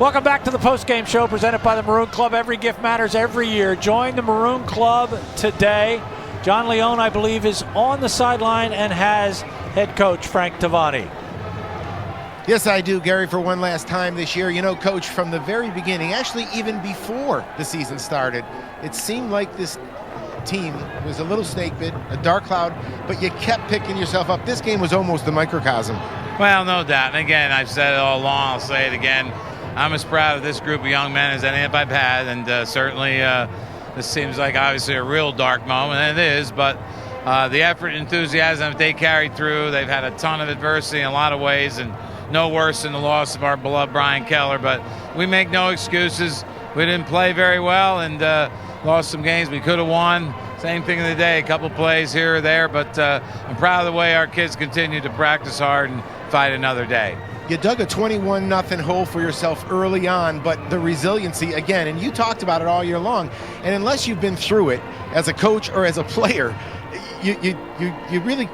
Welcome back to the Postgame Show presented by the Maroon Club. Every gift matters every year. Join the Maroon Club today. John Leone, I believe, is on the sideline and has head coach Frank Tavani. Yes, I do, Gary, for one last time this year. You know, Coach, from the very beginning, actually even before the season started, it seemed like this team was a little snake bit, a dark cloud, but you kept picking yourself up. This game was almost a microcosm. Well, no doubt. And again, I've said it all along. I'll say it again. I'm as proud of this group of young men as any I've had, and certainly this seems like obviously a real dark moment, and it is, but the effort and enthusiasm that they carried through, they've had a ton of adversity in a lot of ways, and no worse than the loss of our beloved Brian Keller, but we make no excuses. We didn't play very well and lost some games we could have won. Same thing in the day, a couple plays here or there, but I'm proud of the way our kids continue to practice hard and fight another day. You dug a 21-0 hole for yourself early on, but the resiliency, again, and you talked about it all year long, and unless you've been through it as a coach or as a player, you really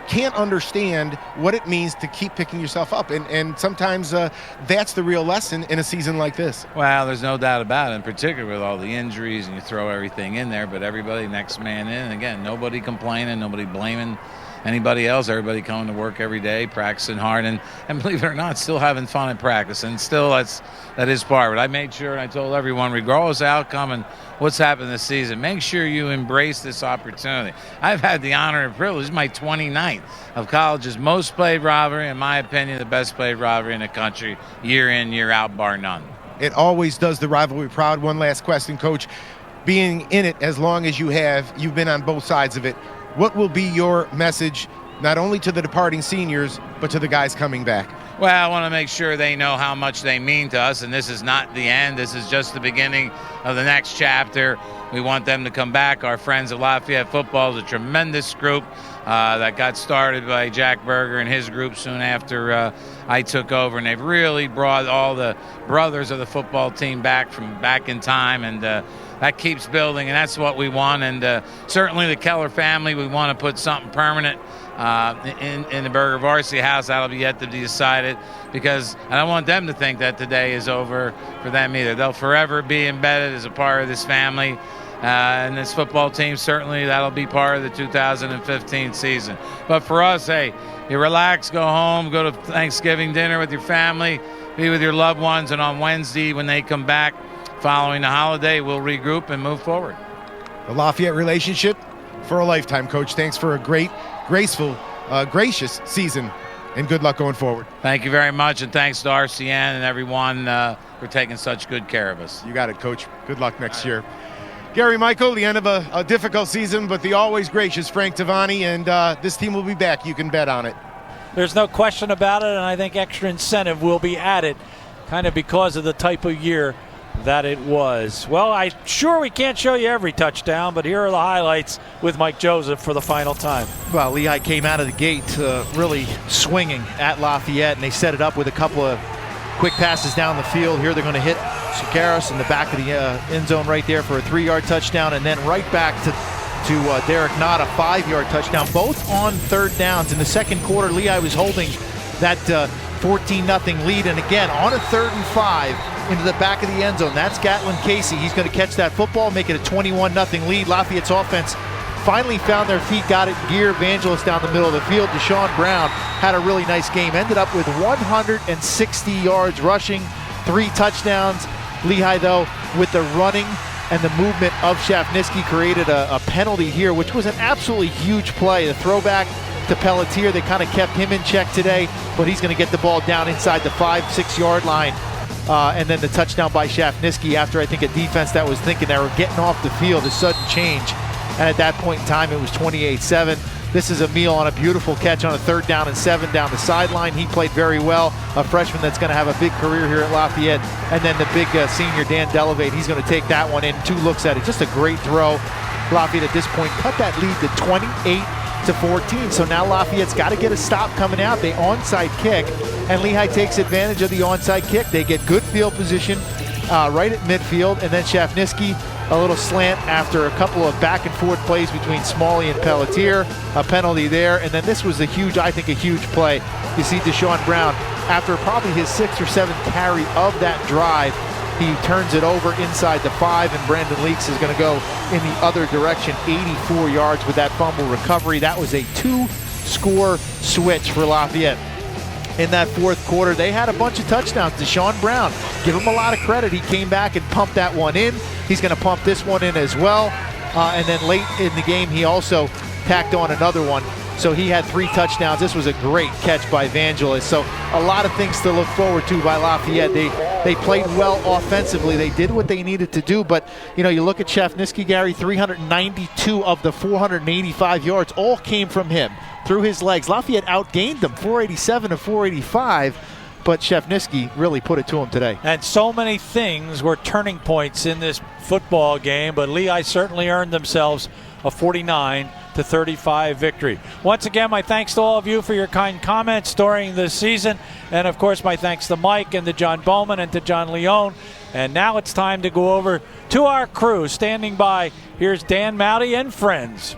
can't understand what it means to keep picking yourself up, and sometimes that's the real lesson in a season like this. Well, there's no doubt about it, in particular with all the injuries, and you throw everything in there, but everybody next man in, and again, nobody complaining, nobody blaming anybody else, everybody coming to work every day, practicing hard, and believe it or not, still having fun at practice, and still that is part of it. I made sure, and I told everyone, regardless of outcome and what's happened this season, make sure you embrace this opportunity. I've had the honor and privilege, this is my 29th of college's most played rivalry, in my opinion, the best played rivalry in the country, year in, year out, bar none. It always does the rivalry proud. One last question, Coach. Being in it as long as you have, you've been on both sides of it. What will be your message, not only to the departing seniors, but to the guys coming back? Well, I want to make sure they know how much they mean to us, and this is not the end. This is just the beginning of the next chapter. We want them to come back. Our friends at Lafayette football is a tremendous group that got started by Jack Berger and his group soon after I took over, and they've really brought all the brothers of the football team back from back in time, and that keeps building, and that's what we want. And certainly the Keller family, we want to put something permanent in the Berger Varsity House. That'll be yet to be decided, because I don't want them to think that today is over for them either. They'll forever be embedded as a part of this family. And this football team, certainly that'll be part of the 2015 season. But for us, hey, you relax, go home, go to Thanksgiving dinner with your family, be with your loved ones, and on Wednesday when they come back following the holiday, we'll regroup and move forward. The Lafayette relationship for a lifetime, Coach. Thanks for a great, graceful, gracious season, and good luck going forward. Thank you very much, and thanks to RCN and everyone for taking such good care of us. You got it, Coach. Good luck next year. Gary Michael, the end of a difficult season, but the always gracious Frank Tavani, and this team will be back. You can bet on it. There's no question about it, and I think extra incentive will be added kind of because of the type of year that it was. Well, I'm sure we can't show you every touchdown, but here are the highlights with Mike Joseph for the final time. Well, Lehigh came out of the gate really swinging at Lafayette, and they set it up with a couple of quick passes down the field. Here they're going to hit Sakaris in the back of the end zone right there for a 3-yard touchdown, and then right back to Derek Knott, a 5-yard touchdown, both on third downs. In the second quarter, Lehigh was holding that 14-0 lead, and again, on a 3rd and 5 into the back of the end zone. That's Gatlin Casey. He's going to catch that football, make it a 21-0 lead. Lafayette's offense finally found their feet, got it. Gear Evangelist down the middle of the field. Deshaun Brown had a really nice game. Ended up with 160 yards rushing, 3 touchdowns. Lehigh, though, with the running and the movement of Shafnisky, created a penalty here, which was an absolutely huge play. The throwback to Pelletier, they kind of kept him in check today, but he's going to get the ball down inside the 5-6 yard line. And then the touchdown by Shafnisky after, I think, a defense that was thinking they were getting off the field, a sudden change. And at that point in time, it was 28-7. This is a meal on a beautiful catch on a 3rd down and 7 down the sideline. He played very well. A freshman that's going to have a big career here at Lafayette. And then the big senior, Dan Delevate, he's going to take that one in. 2 looks at it. Just a great throw. Lafayette at this point cut that lead to 28-14. So now Lafayette's got to get a stop coming out. They onside kick, and Lehigh takes advantage of the onside kick. They get good field position right at midfield, and then Shafnisky a little slant after a couple of back and forth plays between Smalley and Pelletier, a penalty there, and then this was a huge play. You see Deshaun Brown, after probably his 6th or 7th carry of that drive, he turns it over inside the 5, and Brandon Leaks is going to go in the other direction, 84 yards with that fumble recovery. That was a 2-score switch for Lafayette. In that fourth quarter, they had a bunch of touchdowns. Deshaun Brown, give him a lot of credit. He came back and pumped that one in. He's going to pump this one in as well. And then late in the game, he also tacked on another one. So he had 3 touchdowns. This was a great catch by Vangelis. So a lot of things to look forward to by Lafayette. They played well offensively. They did what they needed to do. But, you look at Shafniski, Gary, 392 of the 485 yards all came from him through his legs. Lafayette outgained them, 487 to 485. But Shafniski really put it to him today. And so many things were turning points in this football game, but Lehigh certainly earned themselves a 49-35 victory. Once again, my thanks to all of you for your kind comments during the season. And, of course, my thanks to Mike and to John Bowman and to John Leone. And now it's time to go over to our crew. Standing by, here's Dan Mowdy and friends.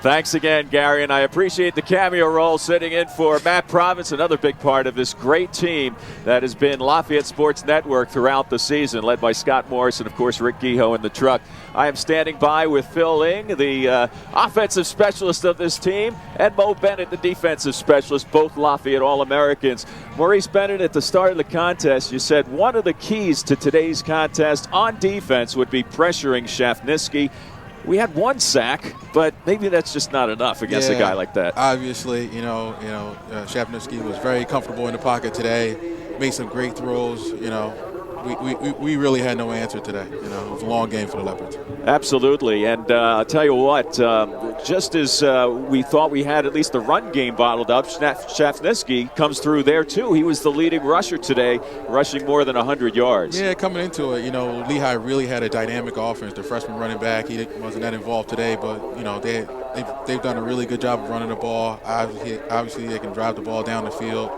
Thanks again, Gary, and I appreciate the cameo role sitting in for Matt Province, another big part of this great team that has been Lafayette Sports Network throughout the season, led by Scott Morris and, of course, Rick Guijo in the truck. I am standing by with Phil Ing, the offensive specialist of this team, and Mo Bennett, the defensive specialist, both Lafayette All-Americans. Maurice Bennett, at the start of the contest, you said one of the keys to today's contest on defense would be pressuring Shafniski. We had 1 sack, but maybe that's just not enough against a guy like that. Obviously, Shafniski was very comfortable in the pocket today, made some great throws. We really had no answer today. It was a long game for the Leopards. Absolutely, and I'll tell you what, just as we thought we had at least the run game bottled up, Shafniski comes through there too. He was the leading rusher today, rushing more than 100 yards. Yeah, coming into it, Lehigh really had a dynamic offense. The freshman running back, he wasn't that involved today, but they've done a really good job of running the ball. Obviously, they can drive the ball down the field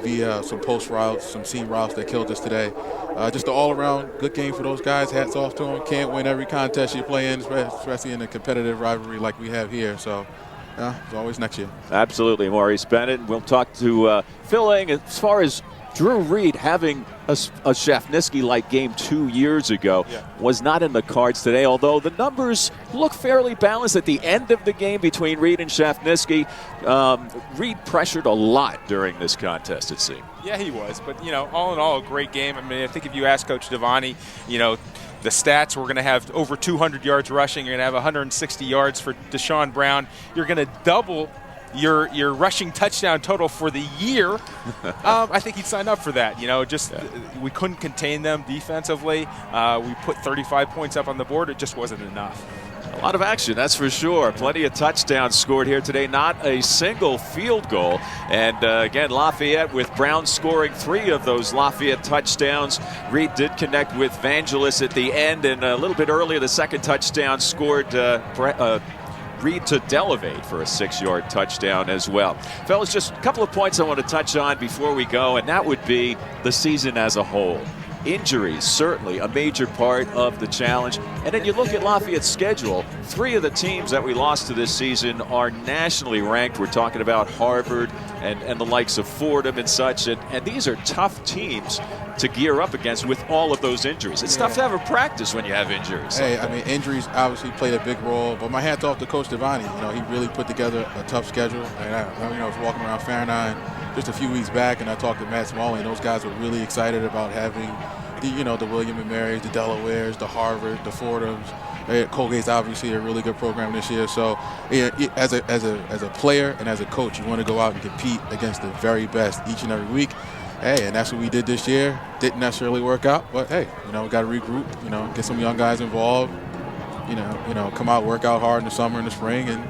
via some post routes, some seam routes that killed us today. Just an all-around good game for those guys. Hats off to them. Can't win every contest you play in, especially in a competitive rivalry like we have here. So, it's always next year. Absolutely, Maurice Bennett. We'll talk to Phil Ing as far as Drew Reed having a Shafniski-like game 2 years ago was not in the cards today, although the numbers look fairly balanced at the end of the game between Reed and Shafniski. Reed pressured a lot during this contest, it seemed. Yeah, he was. But, all in all, a great game. I mean, I think if you ask Coach Tavani, the stats, we're going to have over 200 yards rushing. You're going to have 160 yards for Deshaun Brown. You're going to double your rushing touchdown total for the year. I think he'd sign up for that. We couldn't contain them defensively. We put 35 points up on the board. It just wasn't enough. A lot of action, that's for sure. Plenty of touchdowns scored here today. Not a single field goal. And again, Lafayette with Brown scoring 3 of those Lafayette touchdowns. Reed did connect with Vangelis at the end, and a little bit earlier, the second touchdown scored Reed to Delevate for a 6-yard touchdown as well. Fellas, just a couple of points I want to touch on before we go, and that would be the season as a whole. Injuries, certainly a major part of the challenge. And then you look at Lafayette's schedule. 3 of the teams that we lost to this season are nationally ranked. We're talking about Harvard and the likes of Fordham and such. And these are tough teams to gear up against with all of those injuries. It's tough to have a practice when you have injuries. Hey, I mean, injuries obviously played a big role, but my hat's off to Coach Tavani. He really put together a tough schedule. And I was walking around Fahrenheit just a few weeks back, and I talked to Matt Smalley, and those guys were really excited about having the William and Marys, the Delawares, the Harvard, the Fordhams. Colgate's obviously a really good program this year. So, as a player and as a coach, you want to go out and compete against the very best each and every week. Hey, and that's what we did this year. Didn't necessarily work out, but hey, we got to regroup. Get some young guys involved. Come out, work out hard in the summer and the spring, and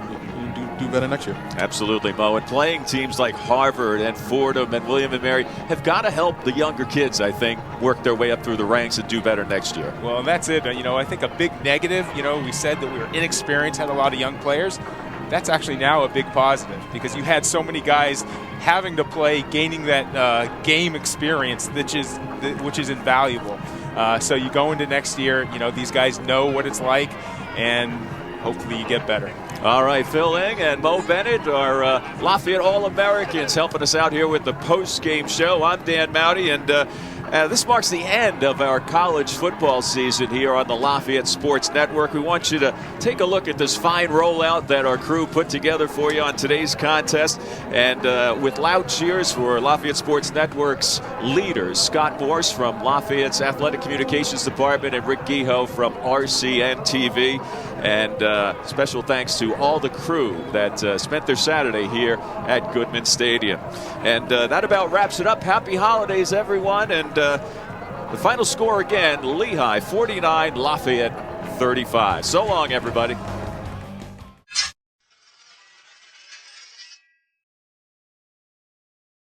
do better next year. Absolutely, Mo. And playing teams like Harvard and Fordham and William and Mary have got to help the younger kids, I think, work their way up through the ranks and do better next year. Well, that's it. I think a big negative, we said that we were inexperienced, had a lot of young players. That's actually now a big positive because you had so many guys having to play, gaining that game experience, which is invaluable. So you go into next year, these guys know what it's like, and hopefully you get better. All right, Phil Ing and Mo Bennett are Lafayette All-Americans helping us out here with the post-game show. I'm Dan Mowdy, and this marks the end of our college football season here on the Lafayette Sports Network. We want you to take a look at this fine rollout that our crew put together for you on today's contest. And with loud cheers for Lafayette Sports Network's leaders, Scott Morse from Lafayette's Athletic Communications Department and Rick Guijo from RCN TV. And special thanks to all the crew that spent their Saturday here at Goodman Stadium. And that about wraps it up. Happy holidays, everyone. And the final score again, Lehigh 49, Lafayette 35. So long, everybody.